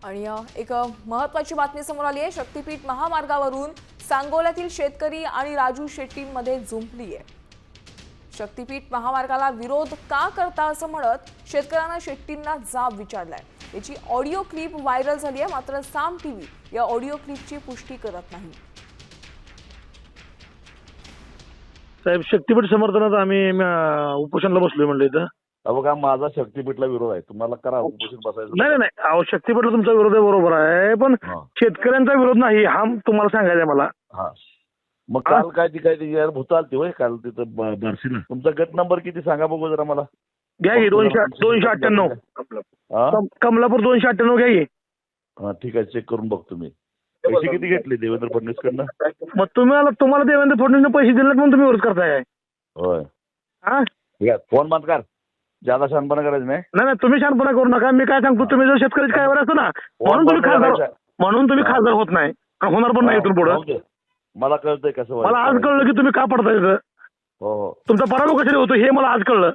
आणि एक महत्त्वाची बातमी समोर आली आहे। शक्तीपीठ महामार्गावरून सांगोल्यातील शेतकरी आणि राजू शेट्टींमध्ये जुंपली आहे। शक्तीपीठ महामार्गाला विरोध का करता असं म्हणत शेतकऱ्यांना शेट्टींना जाब विचारलाय। याची ऑडिओ क्लिप व्हायरल झाली आहे, मात्र साम टीव्ही या ऑडिओ क्लिपची पुष्टी करत नाही। साहेब, शक्तीपीठ समर्थनात आम्ही उपोषणला बसलोय म्हणलं इथं. बघा, माझा शक्तीपीठला विरोध आहे, तुम्हाला करा उपोषण बसायचं. नाही नाही, अहो शक्तीपीठला तुमचा विरोध आहे, बरोबर आहे, पण शेतकऱ्यांचा विरोध नाही हा तुम्हाला सांगायचं आहे मला. हा, मग काल काय भूत आलती होय काल तिथं बार्शीला. तुमचा गट नंबर किती सांगा बघू जरा मला. घ्या की 298 कमलापूर 298 घ्या की. हा ठीक आहे, चेक करून बघतो मी. पैसे किती घेतले देवेंद्र फडणवीस कडनं? मग तुम्हाला देवेंद्र फडणवीसने पैसे दिले म्हणून तुम्ही विरोध करताय. होय, हा ठीक आहे, फोन बंद कर. ज्यादा शहाणपणा करायचं नाही. नाही, तुम्ही शांतपणा करू नका. मी काय सांगतो, तुम्ही जर शेतकऱ्याची काय वर असतो ना म्हणून तुम्ही खासदार होत नाही, होणार पण नाही इथून पुढे. मला कळतंय कसं मला आज कळलं की तुम्ही का पडताय इथं. हो हो, तुमचा पराभव कशाने होतो हे मला आज कळलं.